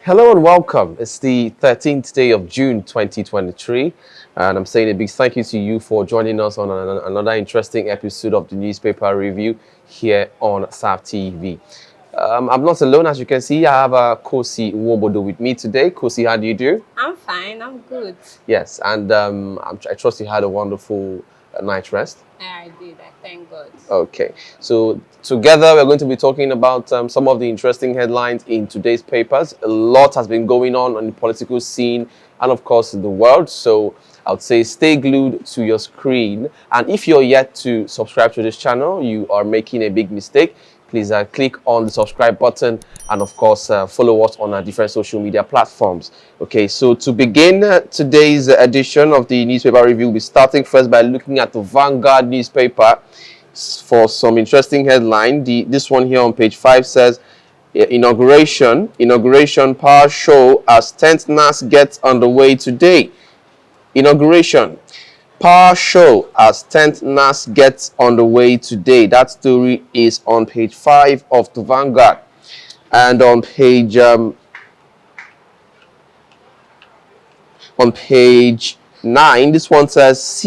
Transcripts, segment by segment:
Hello and welcome. It's the 13th day of June 2023, and I'm saying a big thank you to you for joining us on another interesting episode of the newspaper review here on SAF TV. I'm not alone, as you can see. I have Kosi Nwobodo with me today. Kosi, how do you do? I'm fine. I'm good. Yes, and I trust you had a wonderful night rest. Yeah, I did. I thank God. Okay, so together we're going to be talking about some of the interesting headlines in today's papers. A lot has been going on the political scene and, of course, in the world. So I would say stay glued to your screen. And if you're yet to subscribe to this channel, you are making a big mistake. Please click on the subscribe button and, of course, follow us on our different social media platforms. Okay, so to begin today's edition of the newspaper review, we'll be starting first by looking at the Vanguard newspaper for some interesting headline. This one here on page 5 says, inauguration power show as 10th NAS gets underway today. Inauguration power show as 10th NAS gets underway today. That story is on page 5 of the Vanguard. And on page 9, this one says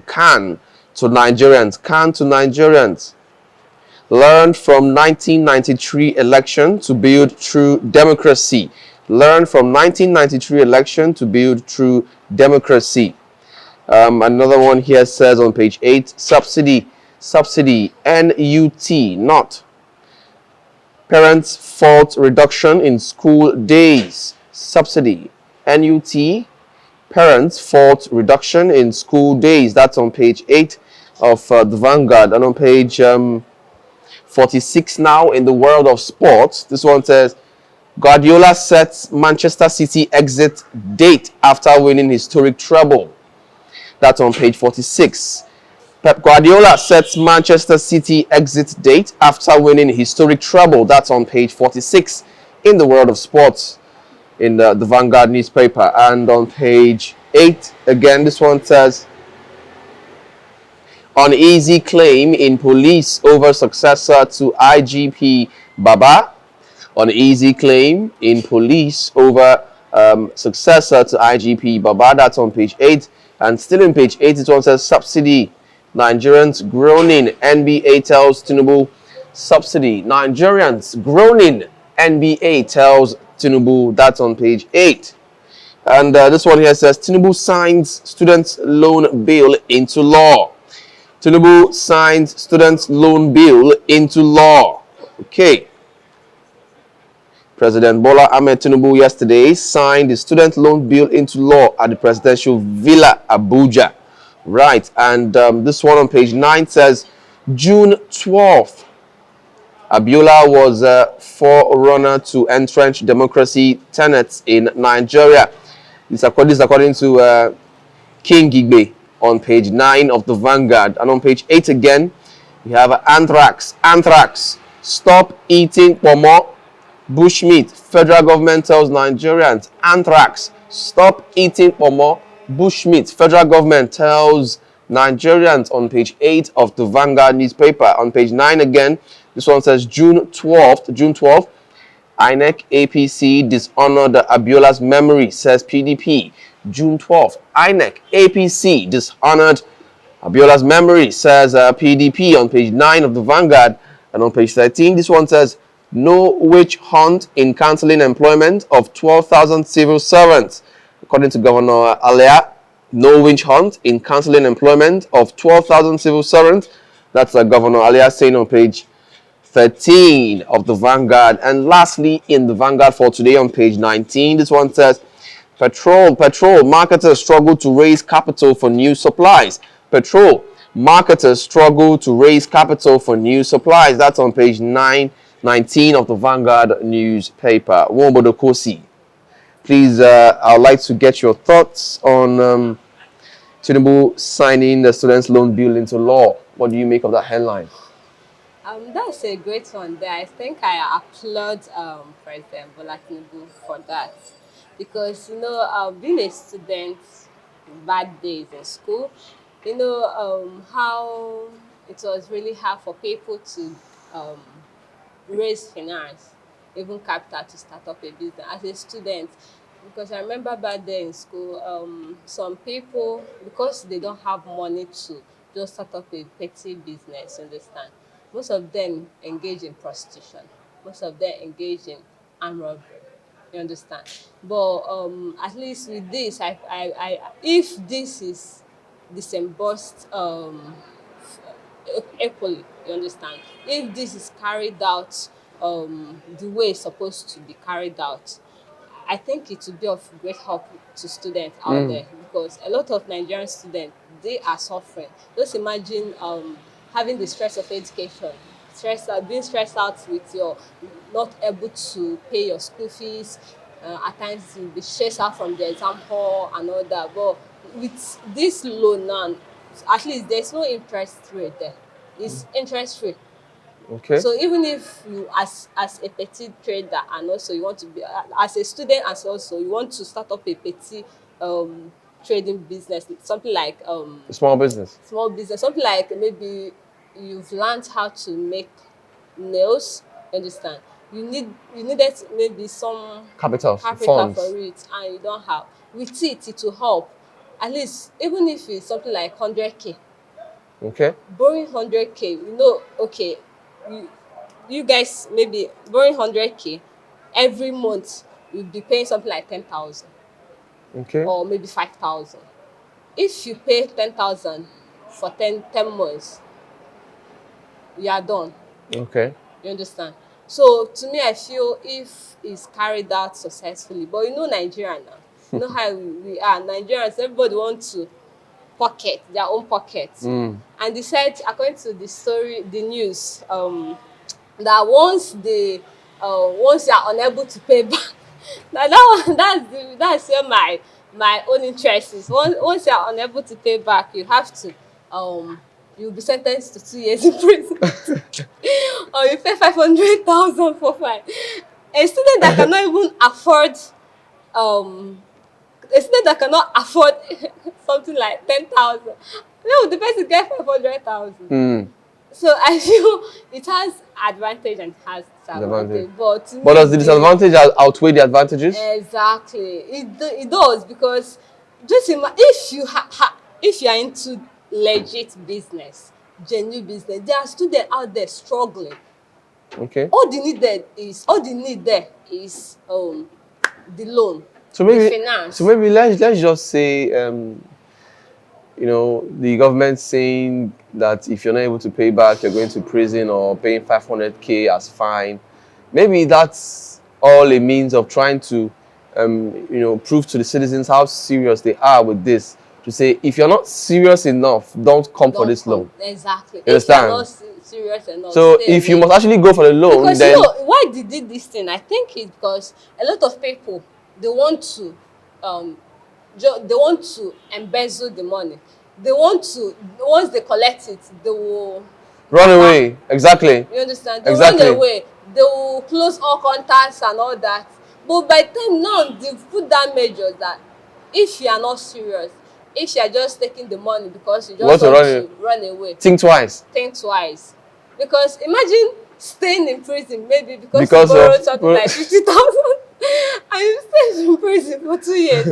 can to Nigerians. Learn from 1993 election to build true democracy. Learn from 1993 election to build true democracy. Another one here says on page 8, subsidy, NUT, not. Parents' fault reduction in school days. Subsidy, NUT, parents' fault reduction in school days. That's on page 8 of the Vanguard. And on page 46 now, in the world of sports, this one says, Guardiola sets Manchester City exit date after winning historic treble. That's on page 46. Pep Guardiola sets Manchester City exit date after winning historic treble. That's on page 46 in the world of sports in the Vanguard newspaper. And on page 8, again, this one says, uneasy claim in police over successor to IGP Baba. Uneasy claim in police over successor to IGP Baba. That's on page 8. And still in page 8, it one says subsidy. Nigerians groaning. NBA tells Tinubu subsidy. Nigerians groaning. NBA tells Tinubu. That's on page 8. And this one here says Tinubu signs students' loan bill into law. Tinubu signs students' loan bill into law. Okay. President Bola Ahmed Tinubu yesterday signed the student loan bill into law at the presidential villa, Abuja. Right, and this one on page 9 says, June 12th, Abiola was a forerunner to entrench democracy tenets in Nigeria. This according to King Gigbe on page 9 of the Vanguard. And on page 8 again, we have anthrax. Stop eating pomo. Bushmeat. Federal government tells Nigerians. Anthrax. Stop eating pomo. Bushmeat. Federal government tells Nigerians on page 8 of the Vanguard newspaper. On page 9 again, this one says June 12th, INEC APC dishonored Abiola's memory, says PDP. June 12th, INEC APC dishonored Abiola's memory, says PDP on page 9 of the Vanguard. And on page 13, this one says, no witch hunt in cancelling employment of 12,000 civil servants. According to Governor Alia, no witch hunt in cancelling employment of 12,000 civil servants. That's Governor Alia saying on page 13 of the Vanguard. And lastly, in the Vanguard for today on page 19, this one says, petrol, marketers struggle to raise capital for new supplies. Petrol, marketers struggle to raise capital for new supplies. That's on page 19 of the Vanguard newspaper. Nwobodo Kosi, please, I would like to get your thoughts on Tinubu signing the students' loan bill into law. What do you make of that headline? That's a great one there. I think I applaud President Bola Tinubu for that because being a student, bad days in school, how it was really hard for people to um, raise finance. even capital to start up a business as a student. Because I remember back there in school, some people, because they don't have money to just start up a petty business, you understand? Most of them engage in prostitution. Most of them engage in armed robbery. You understand? But at least with this, if this is disbursed equally, you understand? If this is carried out the way it's supposed to be carried out, I think it will be of great help to students out there, because a lot of Nigerian students, they are suffering. Just imagine having the stress of education, being stressed out with your not able to pay your school fees. At times you'll be chased out from the exam hall and all that. But with this loan now, at least there's no interest rate there. It's interest free. Okay. So even if you, as a petty trader, and also you want to be as a student, as also you want to start up a petty trading business, something like Small business. small business, something like maybe you've learned how to make nails, you understand? You needed maybe some Capital. capital Funds. for it, and you don't have. With it will help. At least even if it's something like 100K, Okay. borrowing 100K, you know, okay, you, you guys maybe borrowing 100K every month, you'll be paying something like 10,000 Okay. or maybe 5,000. If you pay 10,000 for 10 months, you are done. Okay. You understand? So to me, I feel if it's carried out successfully, but you know Nigeria now, you know how we are. Nigerians, everybody wants to pocket their own pockets. And they said, according to the story, the news, that once you are unable to pay back, now that's where my own interest is. Once you are unable to pay back, you have to you'll be sentenced to 2 years in prison. Or you pay 500,000 for fine. A student that cannot even afford um a student that cannot afford something like 10,000, no, the person get 500,000. So I feel it has advantage and it has Disadvantage. disadvantage. But to But me, does the disadvantage outweigh the advantages? exactly, it does, because just if if you are into legit business, genuine business, there are students out there struggling. Okay. All they need there is the loan, So the maybe, finance. let's just say, the government saying that if you're not able to pay back, you're going to prison, or paying 500K as fine. Maybe that's all a means of trying to, prove to the citizens how serious they are with this. To say, if you're not serious enough, don't come for Don't this come. loan. Exactly. You If you are understand? not serious enough, So stay if you away. must actually go for the loan, Because then you know why they did this thing, I think it's because a lot of people, they want to um they want to embezzle the money. They want to, once they collect it, they will run wrapper. away. Exactly. You understand? They will Exactly. run away. They will close all contacts and all that. But by the time now, they've put that measure that if you are not serious, if you are just taking the money because you Want just to want run to run away, Think twice. think twice. Because imagine staying in prison maybe because you Because borrowed of something like 50,000 and you stay in prison for 2 years.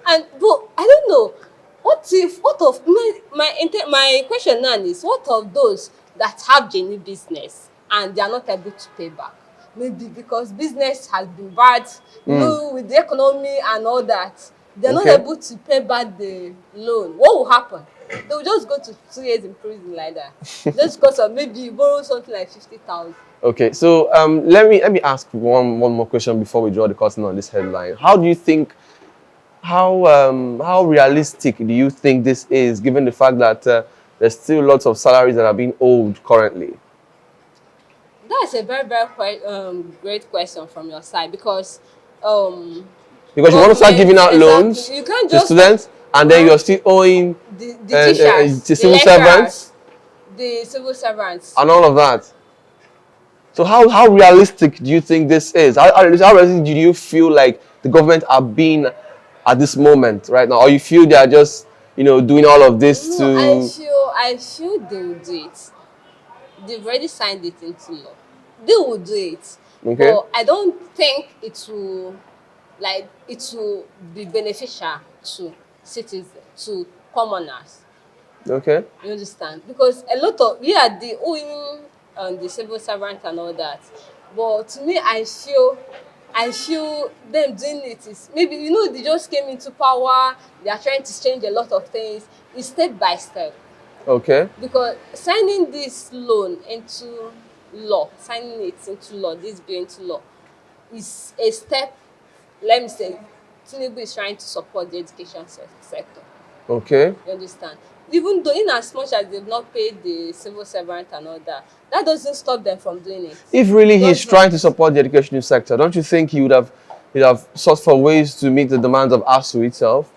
And but I don't know. What of my question now is, what of those that have genuine business and they are not able to pay back? Maybe because business has been bad, with the economy and all that. They're not Okay. able to pay back the loan. What will happen? They will just go to 2 years in prison like that. Just because of maybe you borrow something like 50,000. Okay, so let me ask one more question before we draw the curtain on this headline. How do you think, how realistic do you think this is, given the fact that there's still lots of salaries that are being owed currently? That's a very, very great question from your side, because um, Because you want to start government, giving out loans exactly, you can't to just students, and then you're still owing the teachers, the the civil lecturers, servants the civil servants. and all of that. So how realistic do you think this is? How realistic do you feel like the government are being at this moment right now? Or you feel they are just, doing all of this No, I to... feel they will do it. They've already signed it into law. They will do it. Okay. but I don't think it will be beneficial to citizens, to commoners. Okay. You understand? Because a lot of we are the owing the civil servant and all that. But to me, I feel them doing it is maybe they just came into power. They are trying to change a lot of things. It's step by step. Okay. Because signing this loan into law, signing it into law, this bill into law, is a step. Let me say, Tinubu is trying to support the education sector. Okay. You understand? Even though, in as much as they've not paid the civil servant and all that, that doesn't stop them from doing it. If really It he's doesn't. trying to support the education sector, don't you think he'd have sought for ways to meet the demands of ASU itself?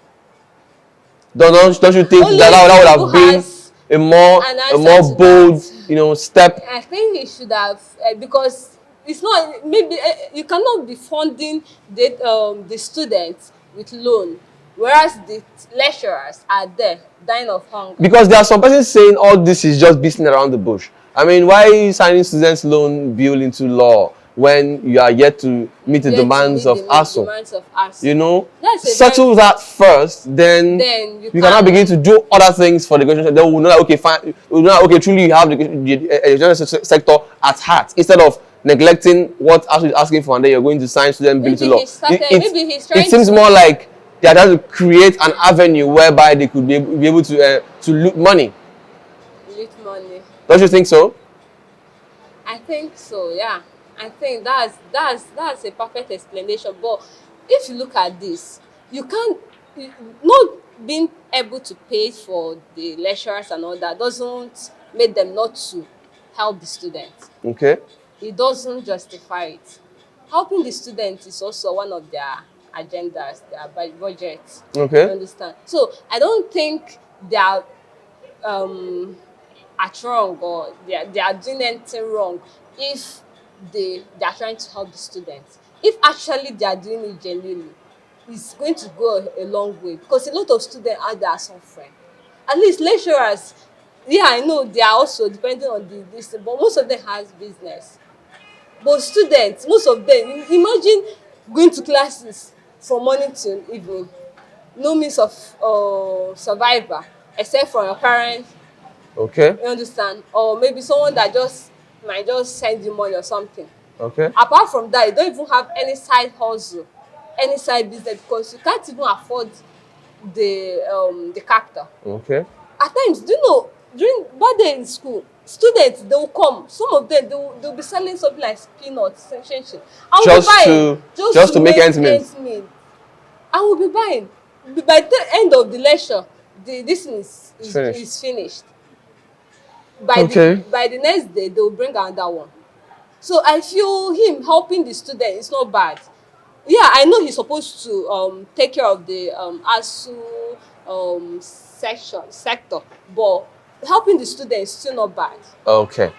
Don't you think Only that would Tinubu have been has a more an a answer more to bold, that. step? I think he should have, because it's not maybe you cannot be funding the students with loan, whereas the lecturers are there dying of hunger. Because there are some persons saying all this is just beating around the bush. I mean, why are you signing students' loan bill into law when you are yet to meet the Yet to demands meet of the ASU? demands of us. That's a Settle very that first, then then you you can now can begin to do other things for the education. Then we'll know that, okay, fine, we'll know that, okay, truly you have the education sector at heart, instead of neglecting what ASU is asking for, and then you're going to sign student bill into maybe law. he started maybe he's It trying seems to more like they are trying to create an avenue whereby they could be able to loot money. loot money. Don't you think so? I think so, yeah. I think that's a perfect explanation. But if you look at this, you can't not being able to pay for the lecturers and all that doesn't make them not to help the students. Okay. It doesn't justify it. Helping the students is also one of their agendas, their budgets. You Okay. understand? So I don't think they are um at wrong, or they are doing anything wrong if they are trying to help the students. If actually they are doing it genuinely, it's going to go a long way, because a lot of students out there are suffering. At least lecturers, yeah, I know they are also depending on this, but most of them has business. But students, most of them, imagine going to classes from morning till evening, no means of survival except from your parents. Okay. You understand? Or maybe someone that just might just send you money or something. Okay. Apart from that, you don't even have any side hustle, any side business, because you can't even afford the capital. Okay. At times, do you know, during bad day in school, students, they will come, some of them, they'll be selling something like peanuts, shenshin. I will be Just buying to just to make ends meet. ends meet. I will be buying. By the end of the lecture, this thing It's finished. is finished. By Okay. the next day, they will bring another one. So I feel him helping the student is not bad. Yeah, I know he's supposed to take care of the ASU sector, but helping the student is still not bad. Okay.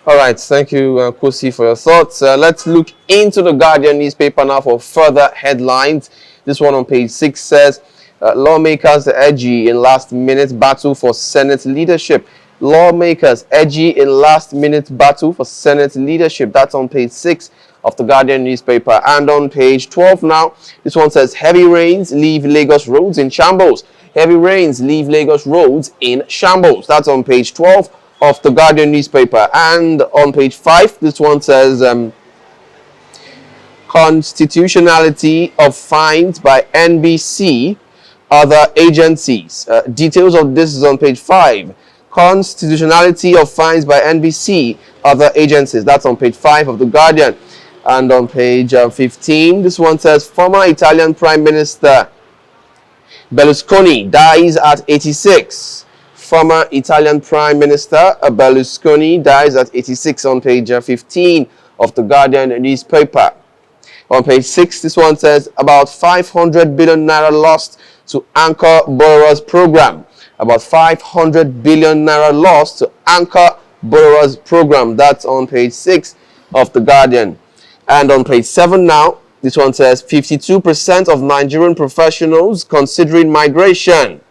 All right. Thank you, Kosi, for your thoughts. Let's look into the Guardian newspaper now for further headlines. This one on page 6 says, lawmakers edgy in last-minute battle for Senate leadership. Lawmakers edgy in last-minute battle for Senate leadership. That's on page 6 of the Guardian newspaper. And on page 12 now, this one says, heavy rains leave Lagos roads in shambles. Heavy rains leave Lagos roads in shambles. That's on page 12 of the Guardian newspaper. And on page 5, this one says, constitutionality of fines by NBC, other agencies. Details of this is on page 5. Constitutionality of fines by NBC, other agencies. That's on page 5 of the Guardian. And on page 15, this one says, former Italian Prime Minister Berlusconi dies at 86. Former Italian Prime Minister Berlusconi dies at 86 on page 15 of the Guardian newspaper. On page 6, this one says, about 500 billion naira lost to anchor borrowers program. About 500 billion naira lost to anchor borrowers program. That's on page 6 of the Guardian. And on page 7 now, this one says 52% of Nigerian professionals considering migration.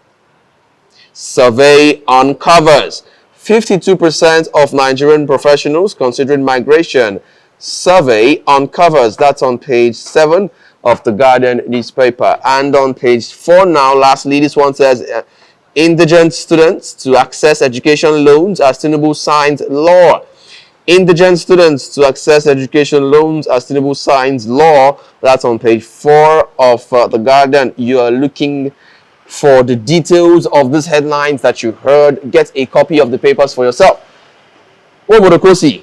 Survey uncovers 52% of Nigerian professionals considering migration. survey uncovers. That's on page 7 of the Guardian newspaper. And on page 4 now, lastly, this one says indigent students to access education loans as Tinubu signs law. Indigent students to access education loans as Tinubu signs law. That's on page 4 of the Guardian. You are looking for the details of these headlines that you heard. Get a copy of the papers for yourself. Obodokosi,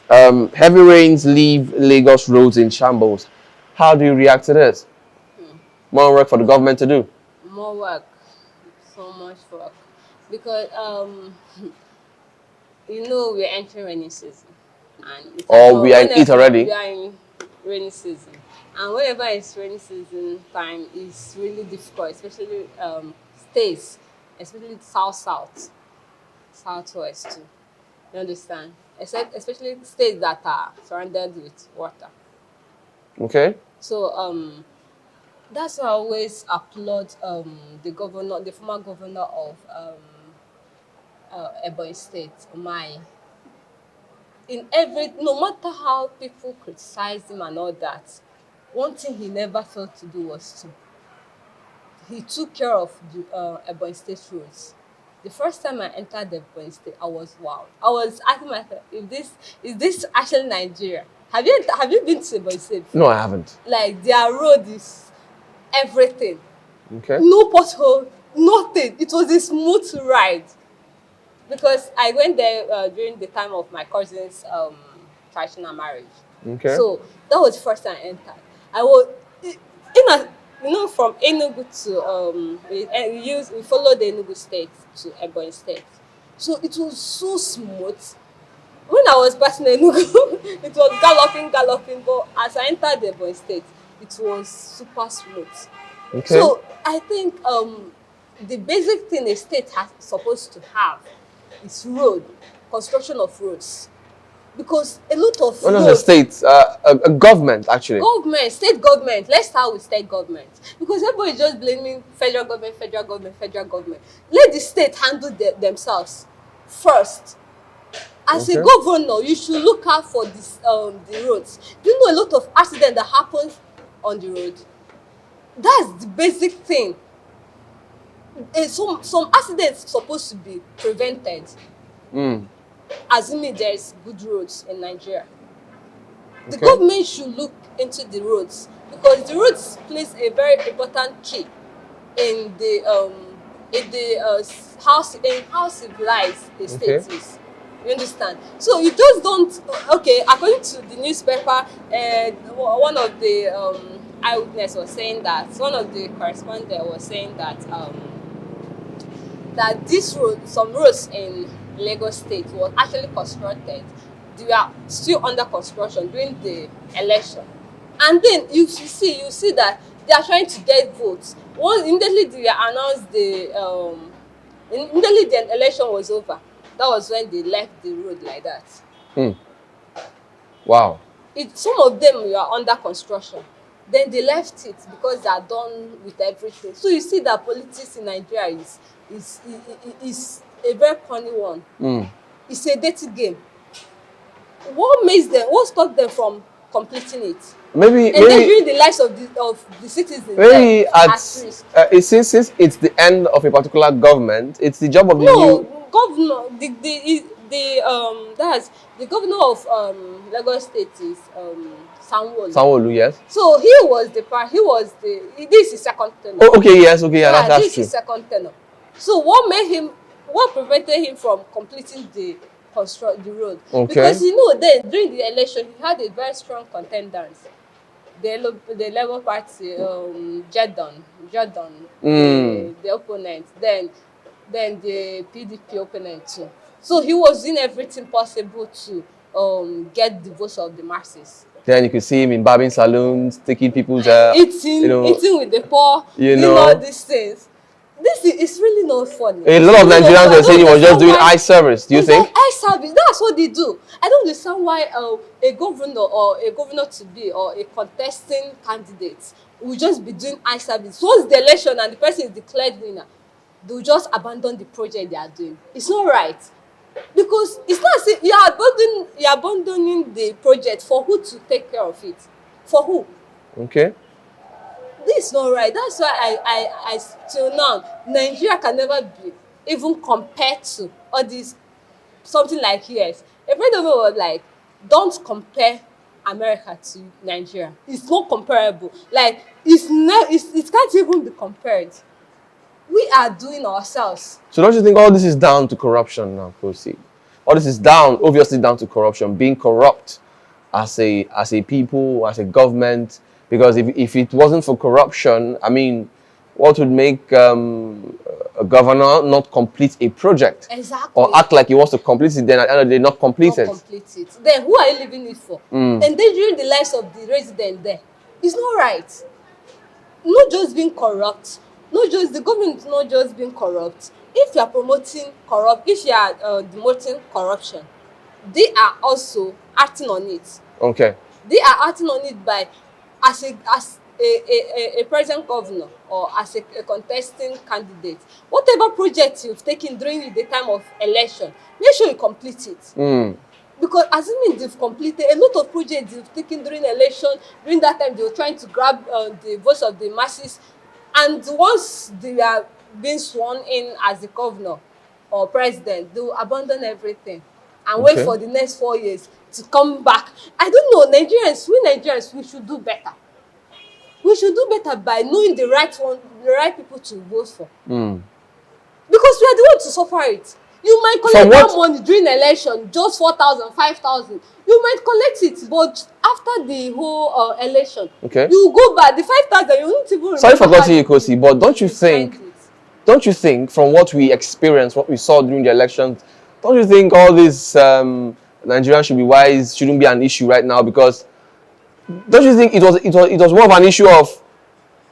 heavy rains leave Lagos roads in shambles. How do you react to this? More work for the government to do. More work, so much work, because we're entering rainy season, and Or we are in it already. We are in rainy season, and whenever it's rainy season time, it's really difficult, especially states, especially southwest too. You understand? Especially states that are surrounded with water. Okay. So that's why I always applaud the former governor of Ebonyi State, my. No matter how people criticize him and all that, one thing he never failed to do was he took care of the Ebonyi State roads. The first time I entered the Ebonyi State, I was wow. I was asking myself, if is this actually Nigeria? Have you been to Ebonyi State? No, I haven't. Like, their road is everything. Okay. No pothole, nothing. It was a smooth ride. Because I went there during the time of my cousin's traditional marriage. Okay. So that was the first time I entered. I was from Enugu to we followed the Enugu state to Ebonyi State. So it was so smooth. When I was passing Enugu, it was galloping, but as I entered the Ebonyi State, it was super smooth. Okay. So I think the basic thing a state has supposed to have is construction of roads. Because a lot of Not just a state, a government actually. State government. Let's start with state government. Because everybody is just blaming federal government. Let the state handle themselves first. As a governor, you should look out for the roads. Do you know a lot of accidents that happen on the road? That's the basic thing. Some accidents supposed to be prevented. Assuming there is good roads in Nigeria. The government should look into the roads, because the roads plays a very important key in how civilized the state is. You understand? So you just don't. According to the newspaper, one of the eyewitness was saying that one of the correspondent was saying that some roads in Lagos State was actually constructed. They were still under construction during the election, and then you see that they are trying to get votes. Immediately they announced immediately the election was over. That was when they left the road like that. Wow. Some of them were under construction. Then they left it because they are done with everything. So you see that politics in Nigeria is a very funny one. It's a dirty game. What stopped them from completing it? Maybe Endangering the lives of the citizens. Maybe since it's the end of a particular government, it's the job of the new governor. The governor of Lagos State is Sanwo-Olu. Sanwo-Olu, yes. So this is his second tenure. Oh, okay, yes, okay, yeah, that's this true. is second tenure. So what prevented him from completing the road? Okay. Because then during the election he had a very strong contenders. The Labour Party, Jordan, the opponent, then the PDP opponent too. So he was doing everything possible to get the votes of the masses. Then you could see him in barbing salons, taking people's eating with the poor, doing all these things. This is really not funny. A lot of Nigerians were saying he was just doing eye service. Do you think? Eye service. That's what they do. I don't understand why a governor to be or a contesting candidate will just be doing eye service. Once the election and the person is declared winner, they'll just abandon the project they are doing. It's not right. Because it's not as if you're abandoning the project for who to take care of it. For who? Okay. This is not right. That's why I till now Nigeria can never be even compared to all these something like US. A friend of mine was like, don't compare America to Nigeria. It's not comparable. Like it can't even be compared. We are doing ourselves. So don't you think all this is down to corruption now, Kosi? All this is obviously down to corruption, being corrupt as a people, as a government. Because if it wasn't for corruption, I mean, what would make a governor not complete a project? Exactly. Or act like he wants to complete it, then at the end of the day not complete it? Not complete it. Then who are you leaving it for? Endangering the lives of the resident there. It's not right. Not just being corrupt. Not just the government is not just being corrupt. If you are promoting if you are demoting corruption, they are also acting on it. Okay. They are acting on it by as a present governor or as a contesting candidate. Whatever project you've taken during the time of election, make sure you complete it. Because assuming they've completed a lot of projects they've taken during election, during that time they were trying to grab the votes of the masses, and once they are being sworn in as the governor or president, they will abandon everything and wait for the next 4 years to come back. I don't know, Nigerians, we should do better. We should do better by knowing the right people to vote for. Because we are the ones to suffer it. You might collect that money during election, just 4,000, 5,000. You might collect it, but after the whole election, you go back. The 5,000, you won't even. Sorry for cutting you, Kosi, but don't you think from what we experienced, what we saw during the elections, don't you think all this Nigerians should be wise, shouldn't be an issue right now? Because don't you think it was more of an issue of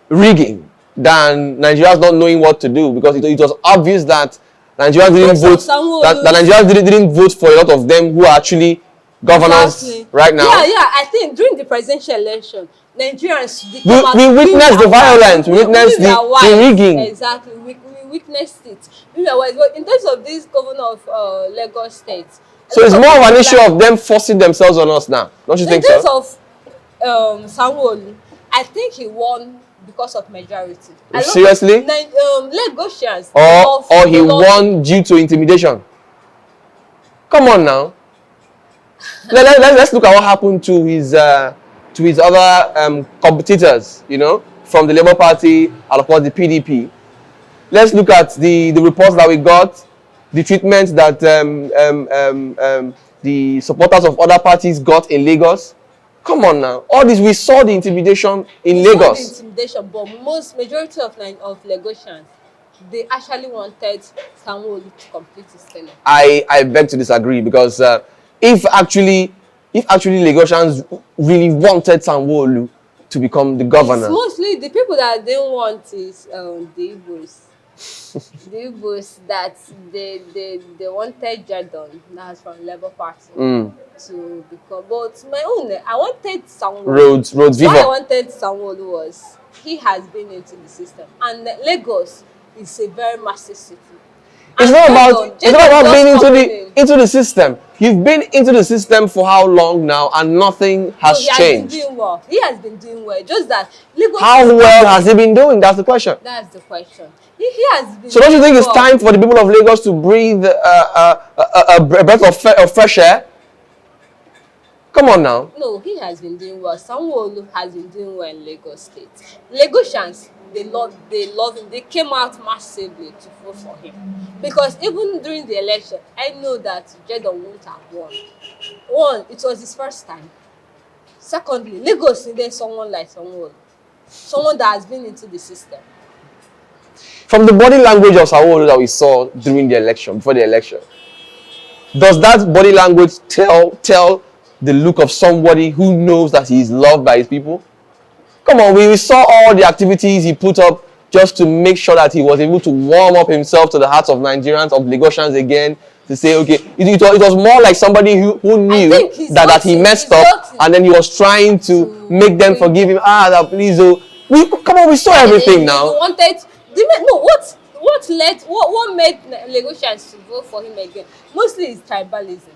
rigging than Nigerians not knowing what to do? Because it was obvious that Nigerians didn't vote. That Nigerians didn't vote for a lot of them who are actually governors right now. Yeah. I think during the presidential election, Nigerians we witnessed the violence. We witnessed the rigging. Exactly, we witnessed it. But in terms of this governor of Lagos State, so it's more of an issue of them forcing themselves on us now. Don't you think so? In terms of Sanwo-Olu, I think he won because of majority. Seriously? Lagosians. Or he won due to intimidation. Come on now. Let's look at what happened to his other competitors, from the Labour Party and of course the PDP. Let's look at the reports that we got, the treatment that the supporters of other parties got in Lagos. Come on now. All this, we saw the intimidation in Lagos. We saw the intimidation, but majority of Lagosians, they actually wanted Sanwo-Olu to complete his tenure. I beg to disagree, because if actually Lagosians really wanted Sanwo-Olu to become the governor, it's mostly the people that they want is the Igbos. The Igbos that they wanted Jadon, that's from Labour Party, to become. But my own, I wanted Sanwo-Olu. Roads Viva. Why I wanted Sanwo-Olu was he has been into the system, and Lagos is a very massive city. It's not about being into the system. You've been into the system for how long now, and nothing has changed. Been doing well. He has been doing well. Just that Lagos. How well has he been doing? That's the question. That's the question. He has been. So don't you think it's time for the people of Lagos to breathe a breath of fresh air? Come on now. No, he has been doing well. Sanwo-Olu has been doing well in Lagos State. Lagosians, they love him. They came out massively to vote for him. Because even during the election, I know that Jadon wouldn't have won. One, it was his first time. Secondly, Lagos needed someone like Sanwo-Olu. Someone that has been into the system. From the body language of Sanwo-Olu that we saw during the election, before the election, does that body language tell the look of somebody who knows that he is loved by his people? Come on, we saw all the activities he put up just to make sure that he was able to warm up himself to the hearts of Nigerians, of Lagosians again, to say, okay, it was more like somebody who knew that he messed up, and then he was trying to make them forgive him. That please, we saw everything now. What what made Lagosians to vote for him again? Mostly is tribalism.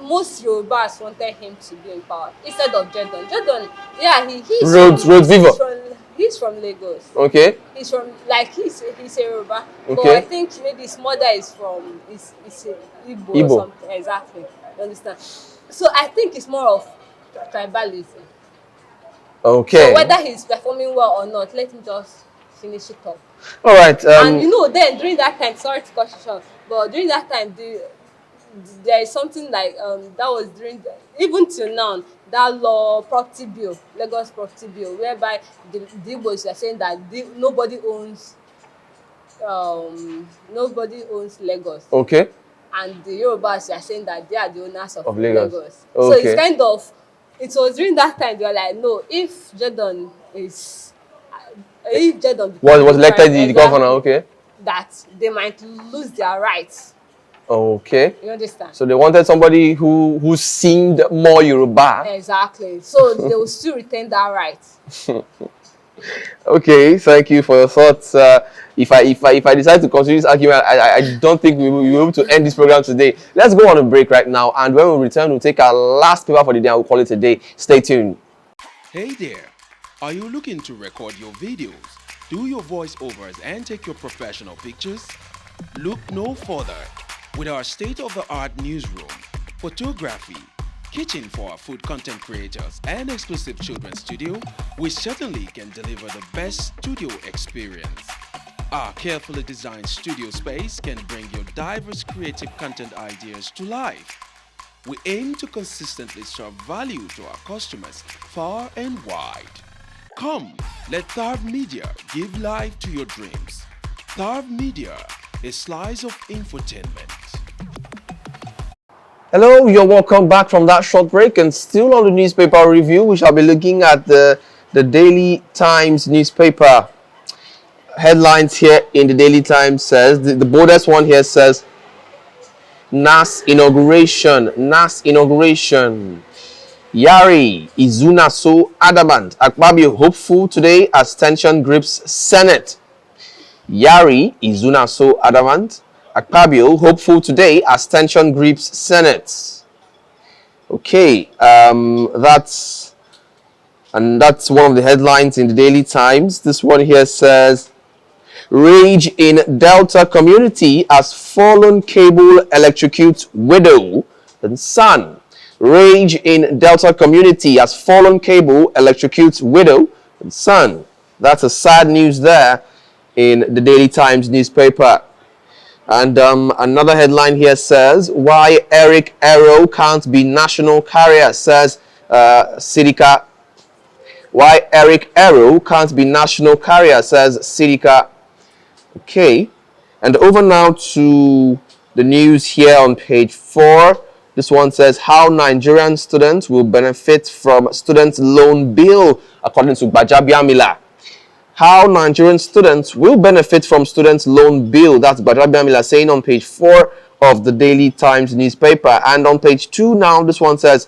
Most Yorubas wanted him to be in power instead of Jadon. Jadon, yeah, Road Viva. He's from Lagos. Okay. He's from like he's a Yoruba, but Okay. I think maybe his mother is from is Igbo or Igbo. something. Exactly, you understand? So I think it's more of tribalism. Okay. So whether he's performing well or not, let him just finish it up. All right. And you know, then during that time, sorry to cut you short, but during that time, there is something like that was during even till now, that law property bill, Lagos property bill, whereby the Igbos are saying that nobody owns Lagos, Okay. and the Yorubas are saying that they are the owners of Lagos. Lagos. Okay. So it's kind of, it was during that time they were like, no, if Jadon Was elected the exactly, governor. Okay. that they might lose their rights. Okay. You understand? So they wanted somebody who seemed more Yoruba. Exactly. So they will still retain that right. Okay, thank you for your thoughts. If I decide to continue this argument, I don't think we will be able to end this program today. Let's go on a break right now, and when we return, we'll take our last paper for the day and we'll call it a day. Stay tuned. Hey there! Are you looking to record your videos, do your voiceovers, and take your professional pictures? Look no further. With our state-of-the-art newsroom, photography, kitchen for our food content creators, and exclusive children's studio, we certainly can deliver the best studio experience. Our carefully designed studio space can bring your diverse creative content ideas to life. We aim to consistently serve value to our customers far and wide. Come, let Tharv Media give life to your dreams. Tharv Media, a slice of infotainment. Hello, you're welcome back from that short break, and still on the newspaper review, we shall be looking at the Daily Times newspaper. Headlines here in the Daily Times says, the boldest one here says, NAS inauguration. Yari Izuna so adamant. Akpabio hopeful today as tension grips Senate. Yari Izuna so adamant. Akpabio hopeful today as tension grips Senate. Okay, that's one of the headlines in the Daily Times. This one here says, rage in Delta community as fallen cable electrocutes widow and son. Rage in Delta community as fallen cable electrocutes widow and son. That's a sad news there in the Daily Times newspaper. And another headline here says, why Eric Arrow can't be national carrier, says Sidika. Why Eric Arrow can't be national carrier, says Sidika. Okay, and over now to the news here on page 4. This one says how Nigerian students will benefit from student loan bill, according to Bajabiamila. How Nigerian students will benefit from student loan bill. That's Bajabiamila saying on page 4 of the Daily Times newspaper. And on page 2 now, this one says,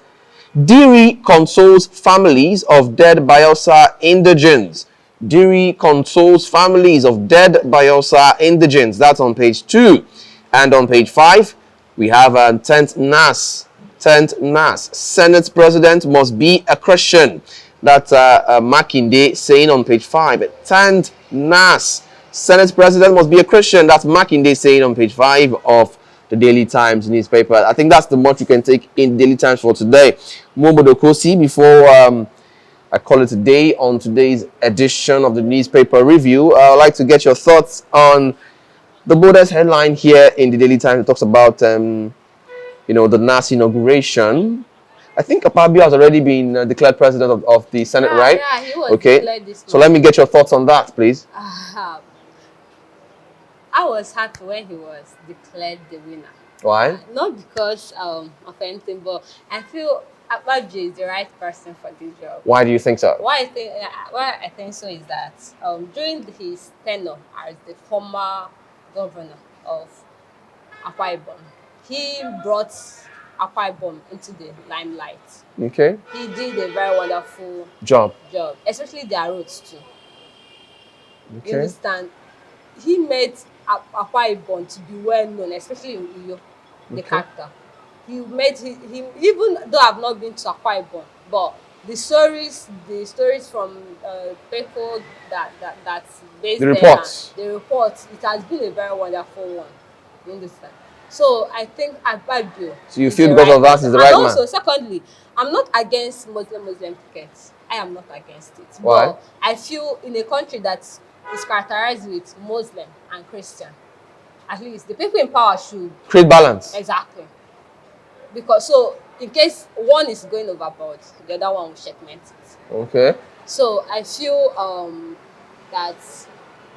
Diri consoles families of dead Bayelsa indigents. Diri consoles families of dead Bayelsa indigents. That's on page 2. And on page 5, we have 10th NAS. 10th NAS. Senate President must be a Christian. That's Makinde saying on page 5. 10th NAS. Senate President must be a Christian. That's Makinde saying on page 5 of the Daily Times newspaper. I think that's the much you can take in Daily Times for today. Momodokosi, before I call it a day on today's edition of the newspaper review, I'd like to get your thoughts on the boldest headline here in the Daily Times. It talks about, the NAS inauguration. I think Akpabio has already been declared president of the Senate, right? Yeah, he was okay. declared this So let me get your thoughts on that, please. I was happy when he was declared the winner. Why? Not because of anything, but I feel Akpabio is the right person for this job. Why do you think so? Why I think so is that during his tenure as the former governor of Akwa Ibom, he brought Akwa Ibom into the limelight. Okay. He did a very wonderful Job. especially their roads too. Okay. You understand? he made Akwa Ibom to be well known, especially in Uyo, the Okay. capital. He made him, even though I've not been to Akwa Ibom, but the stories from people that's The based there, and reports. the reports, it has been a very wonderful one. You understand? So I think Akpabio So you is feel the because right of that person. is the And right man? also, secondly, I'm not against Muslim tickets. I am not against it. Why? But I feel in a country that is characterized with Muslim and Christian, at least the people in power should Create balance. exactly, because so in case one is going overboard, the other one will checkmate it. Okay. So I feel that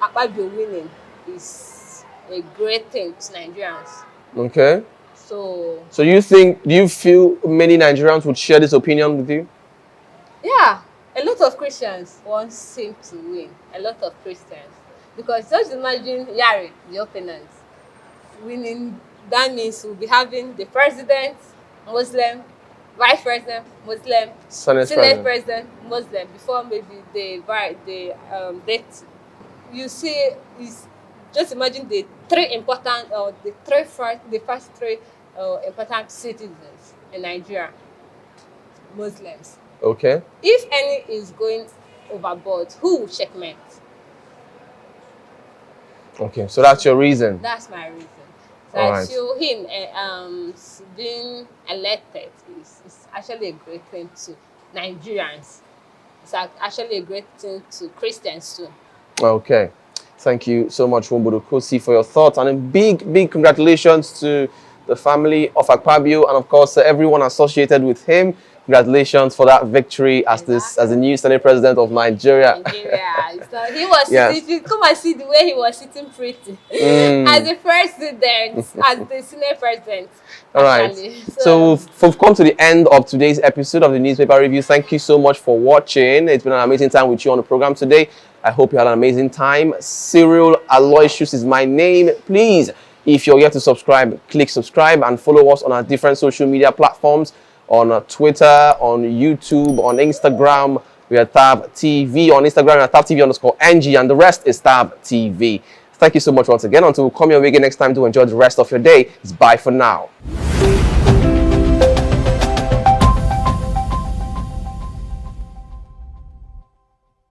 Akpabio winning is a great thing to Nigerians. Okay. So So do you feel many Nigerians would share this opinion with you? yeah, a lot of Christians want him to win. A lot of Christians, because just imagine Yari, the opponent, winning. That means we'll be having the president Muslim, vice president Muslim, Senate senate president. president Muslim. Before maybe date, you see, is just imagine the three important or the first three important citizens in Nigeria, Muslims. Okay. If any is going overboard, who will checkmate? Okay. So that's your reason. That's my reason. So All I right. feel him being elected is actually a great thing to Nigerians. It's actually a great thing to Christians too. Okay. Thank you so much, Wumbudu Kosi, for your thoughts. And a big congratulations to the family of Akpabio and, of course, everyone associated with him. Congratulations for that victory as the new Senate President of Nigeria. Nigeria. So he was Yes. sitting, if you come and see the way he was sitting pretty. As the president, as the Senate president. All right. Actually. So we've come to the end of today's episode of the Newspaper Review. Thank you so much for watching. It's been an amazing time with you on the program today. I hope you had an amazing time. Cyril Aloysius is my name. Please, if you're yet to subscribe, click subscribe and follow us on our different social media platforms, on Twitter, on YouTube, on Instagram. We are Tab TV. On Instagram, we are Tab TV _NG, and the rest is Tab TV. Thank you so much once again. Until we come your way again next time to enjoy the rest of your day. It's bye for now.